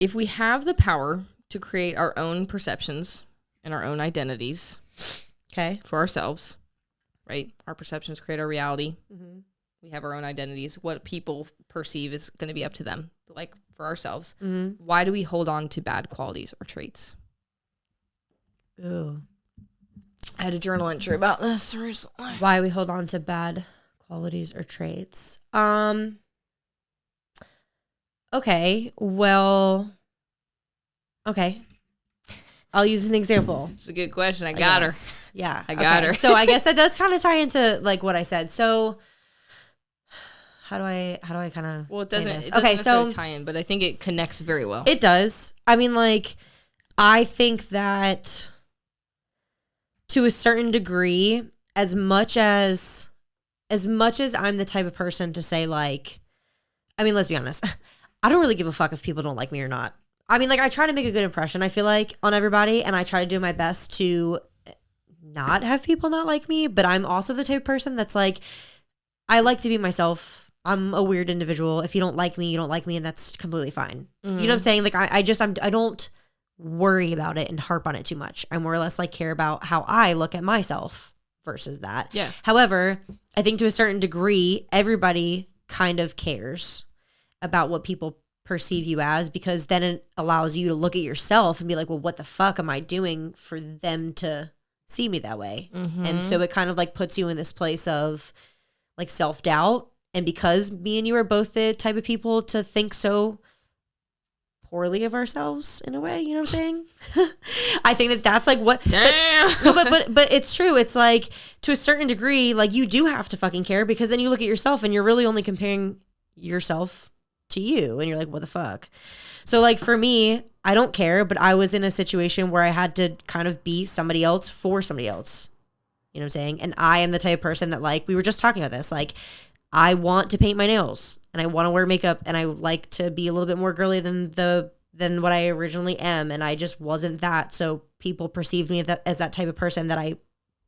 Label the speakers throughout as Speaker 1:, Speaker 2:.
Speaker 1: if we have the power to create our own perceptions and our own identities,
Speaker 2: okay,
Speaker 1: for ourselves, right? Our perceptions create our reality.
Speaker 2: Mm-hmm.
Speaker 1: We have our own identities. What people perceive is going to be up to them. Like for ourselves,
Speaker 2: Mm-hmm.
Speaker 1: why do we hold on to bad qualities or traits?
Speaker 2: Ooh.
Speaker 1: I had a journal entry about this recently.
Speaker 2: Why we hold on to bad qualities or traits. Okay, well, okay. I'll use an example.
Speaker 1: It's a good question. I got her.
Speaker 2: Yeah.
Speaker 1: I got her.
Speaker 2: So I guess that does kind of tie into like what I said. So how do I kind of
Speaker 1: Well, it doesn't
Speaker 2: okay,
Speaker 1: necessarily tie in, but I think it connects very well.
Speaker 2: It does. I mean, like, I think that to a certain degree, as much as I'm the type of person to say, like, I mean, let's be honest, I don't really give a fuck if people don't like me or not. I mean, like, I try to make a good impression, I feel like, on everybody, and I try to do my best to not have people not like me, but I'm also the type of person that's like, I like to be myself. I'm a weird individual. If you don't like me, you don't like me, and that's completely fine. You know what I'm saying? Like, I don't worry about it and harp on it too much. I more or less like care about how I look at myself versus that.
Speaker 1: Yeah.
Speaker 2: However, I think to a certain degree, everybody kind of cares about what people perceive you as, because then it allows you to look at yourself and be like, well, what the fuck am I doing for them to see me that way?
Speaker 1: Mm-hmm.
Speaker 2: And so it kind of like puts you in this place of like self-doubt. And because me and you are both the type of people to think so poorly of ourselves in a way, you know what I'm saying? I think that that's like what,
Speaker 1: damn.
Speaker 2: but it's true. It's like to a certain degree, like you do have to fucking care, because then you look at yourself and you're really only comparing yourself to you and you're like, what the fuck? So like for me, I don't care, but I was in a situation where I had to kind of be somebody else for somebody else. You know what I'm saying? And I am the type of person that, like, we were just talking about this, like, I want to paint my nails and I want to wear makeup and I like to be a little bit more girly than what I originally am. And I just wasn't that. So people perceived me as that type of person that I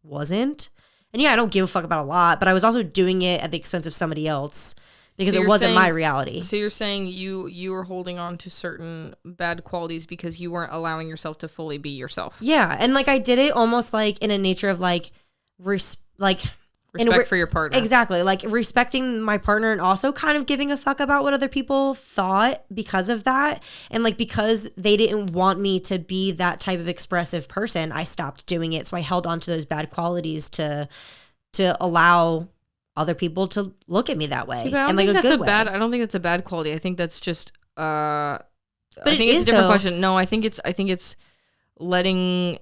Speaker 2: wasn't. And yeah, I don't give a fuck about a lot, but I was also doing it at the expense of somebody else because it wasn't my reality.
Speaker 1: So you're saying you were holding on to certain bad qualities because you weren't allowing yourself to fully be yourself.
Speaker 2: Yeah. And like I did it almost like in a nature of like,
Speaker 1: Respect for your partner.
Speaker 2: Exactly. Like respecting my partner and also kind of giving a fuck about what other people thought because of that. And like because they didn't want me to be that type of expressive person, I stopped doing it. So I held on to those bad qualities to allow other people to look at me that way.
Speaker 1: See, I don't think that's a bad quality. I think that's just I think it's a different question. No, I think it's letting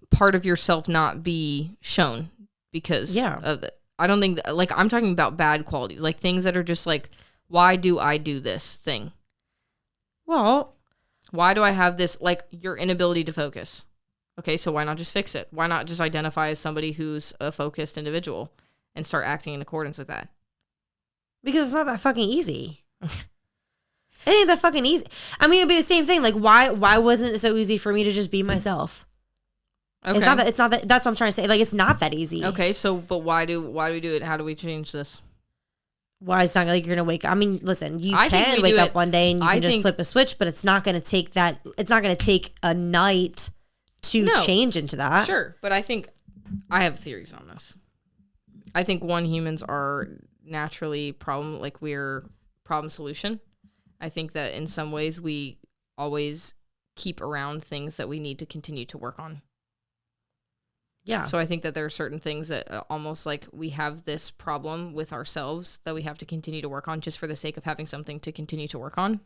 Speaker 1: part of yourself not be shown. Because of the, I don't think like I'm talking about bad qualities, like things that are just like, why do I do this thing?
Speaker 2: Well,
Speaker 1: why do I have this, like your inability to focus? Okay, so why not just fix it? Why not just identify as somebody who's a focused individual and start acting in accordance with that?
Speaker 2: Because it's not that fucking easy. It ain't that fucking easy. I mean, it'd be the same thing. Like, why wasn't it so easy for me to just be myself? Okay. It's not that. That's what I'm trying to say. Like, it's not that easy.
Speaker 1: Okay, so but why do we do it? How do we change this?
Speaker 2: Why it's not like you're gonna wake up? I mean, listen, you can wake up one day and you can just flip a switch, but it's not gonna take that. It's not gonna take a night to change into that.
Speaker 1: Sure, but I think I have theories on this. I think humans are naturally we're problem solution. I think that in some ways we always keep around things that we need to continue to work on.
Speaker 2: Yeah.
Speaker 1: So I think that there are certain things that almost like we have this problem with ourselves that we have to continue to work on just for the sake of having something to continue to work on.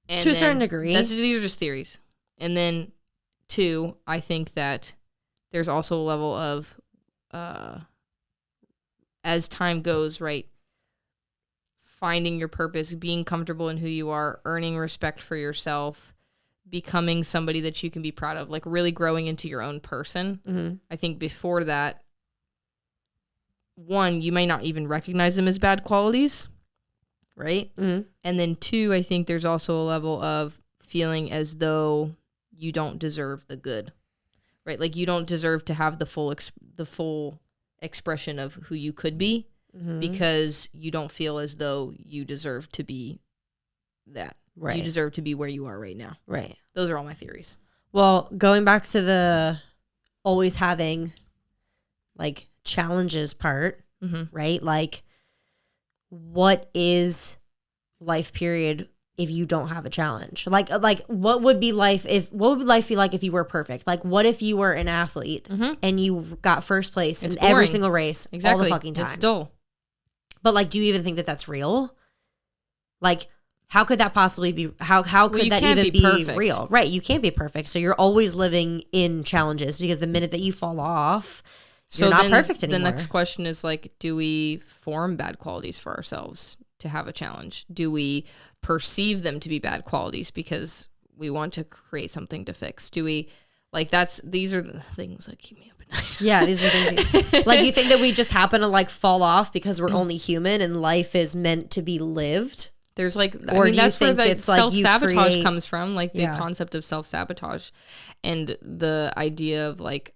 Speaker 1: And
Speaker 2: to a certain degree.
Speaker 1: These are just theories. And then, two, I think that there's also a level of, as time goes, right, finding your purpose, being comfortable in who you are, earning respect for yourself, becoming somebody that you can be proud of, like really growing into your own person.
Speaker 2: Mm-hmm.
Speaker 1: I think before that, one, you may not even recognize them as bad qualities, right?
Speaker 2: Mm-hmm.
Speaker 1: And then two, I think there's also a level of feeling as though you don't deserve the good, right? Like you don't deserve to have the full expression of who you could be because you don't feel as though you deserve to be that.
Speaker 2: Right.
Speaker 1: You deserve to be where you are right now.
Speaker 2: Right.
Speaker 1: Those are all my theories.
Speaker 2: Well, going back to the always having like challenges part, right? Like, what is life period if you don't have a challenge? Like what would life be like if you were perfect? Like, what if you were an athlete and you got first place in every single race all the fucking time?
Speaker 1: It's dull.
Speaker 2: But like, do you even think that that's real? Like, how could that possibly be? How could that even be real? Right, you can't be perfect. So you're always living in challenges because the minute that you fall off, you're not perfect anymore.
Speaker 1: The next question is like, do we form bad qualities for ourselves to have a challenge? Do we perceive them to be bad qualities because we want to create something to fix? Do we these are the things that keep me up at night.
Speaker 2: Yeah, these are things like, you think that we just happen to like fall off because we're only human and life is meant to be lived?
Speaker 1: There's like, that's where the self-sabotage comes from, like the concept of self-sabotage and the idea of like,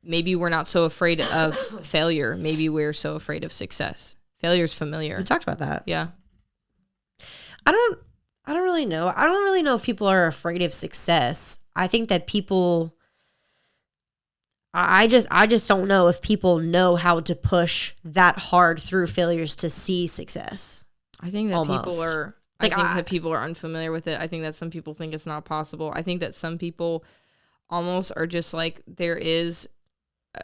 Speaker 1: maybe we're not so afraid of failure. Maybe we're so afraid of success. Failure is familiar.
Speaker 2: We talked about that.
Speaker 1: Yeah.
Speaker 2: I don't really know. I don't really know if people are afraid of success. I think that people, I just don't know if people know how to push that hard through failures to see success.
Speaker 1: I think that people are, like, I think that people are unfamiliar with it. I think that some people think it's not possible. I think that some people almost are just like, there is,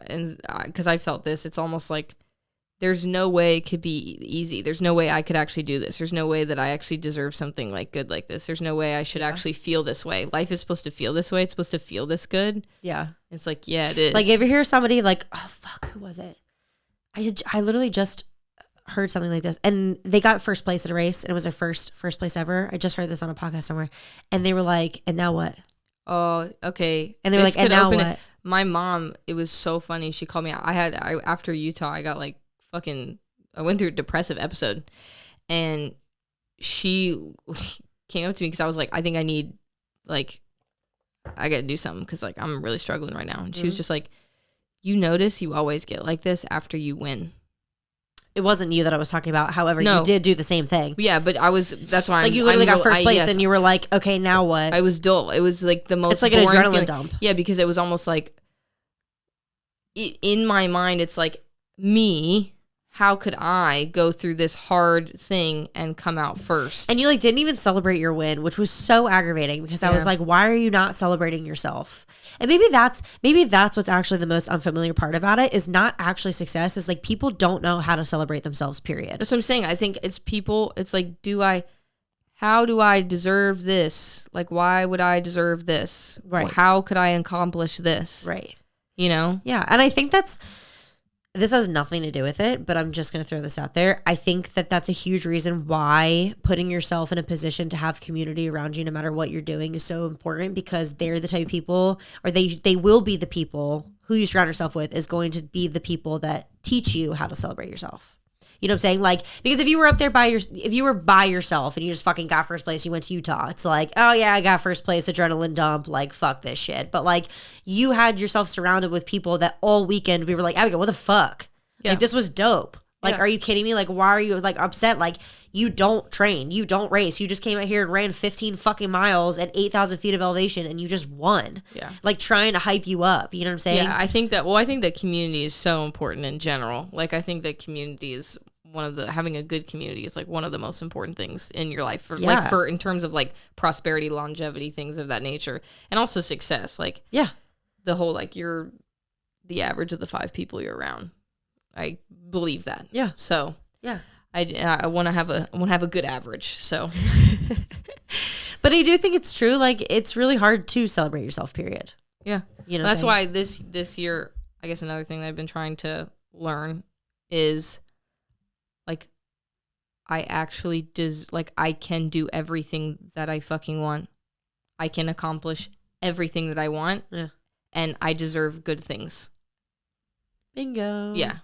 Speaker 1: and because I felt this, it's almost like there's no way it could be easy. There's no way I could actually do this. There's no way that I actually deserve something like good like this. There's no way I should actually feel this way. Life is supposed to feel this way. It's supposed to feel this good.
Speaker 2: Yeah.
Speaker 1: It's like, yeah, it is.
Speaker 2: Like, if you hear somebody like, oh, fuck, who was it? I literally just heard something like this, and they got first place at a race, and it was their first place ever. I just heard this on a podcast somewhere, and they were like, and now what?
Speaker 1: Oh, okay.
Speaker 2: And they were like, and now what?
Speaker 1: My mom, it was so funny. She called me. After Utah, I got like I went through a depressive episode, and she came up to me because I was like, I think I need, like, I got to do something because like I'm really struggling right now. And she was just like, you notice you always get like this after you win.
Speaker 2: It wasn't you that I was talking about. However, you did do the same thing.
Speaker 1: Yeah, but that's why
Speaker 2: like, you literally got first place, and you were like, okay, now what?
Speaker 1: I was dull. It was like the most.
Speaker 2: It's like an adrenaline dump.
Speaker 1: Yeah, because it was almost like, in my mind, it's like, me, how could I go through this hard thing and come out first?
Speaker 2: And you like didn't even celebrate your win, which was so aggravating because I was like, why are you not celebrating yourself? And maybe that's what's actually the most unfamiliar part about it, is not actually success. Is like, people don't know how to celebrate themselves, period.
Speaker 1: That's what I'm saying. I think it's people, it's like, how do I deserve this? Like, why would I deserve this?
Speaker 2: Right.
Speaker 1: How could I accomplish this?
Speaker 2: Right.
Speaker 1: You know?
Speaker 2: Yeah. And I think this has nothing to do with it, but I'm just going to throw this out there. I think that that's a huge reason why putting yourself in a position to have community around you, no matter what you're doing, is so important, because they're the type of people, or they will be the people who you surround yourself with, is going to be the people that teach you how to celebrate yourself. You know what I'm saying? Like, because if you were up there if you were by yourself and you just fucking got first place, you went to Utah, it's like, oh yeah, I got first place, adrenaline dump, like, fuck this shit. But like, you had yourself surrounded with people that all weekend we were like, Abigail, what the fuck? Yeah. Like, this was dope. Like, are you kidding me? Like, why are you like upset? Like, you don't train, you don't race, you just came out here and ran 15 fucking miles at 8,000 feet of elevation and you just won. Yeah. Like, trying to hype you up. You know what I'm saying?
Speaker 1: Yeah, I think that community is so important in general. Like, I think that community is having a good community is like one of the most important things in your life in terms of like prosperity, longevity, things of that nature, and also success. Like, the whole, like, you're the average of the 5 people you're around. I believe that.
Speaker 2: Yeah.
Speaker 1: So I want to have a good average. So,
Speaker 2: but I do think it's true. Like, it's really hard to celebrate yourself, period.
Speaker 1: Yeah. You know, that's why this year, I guess another thing that I've been trying to learn is, like, I actually I can do everything that I fucking want. I can accomplish everything that I want. Yeah. And I deserve good things.
Speaker 2: Bingo.
Speaker 1: Yeah.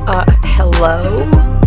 Speaker 2: Hello?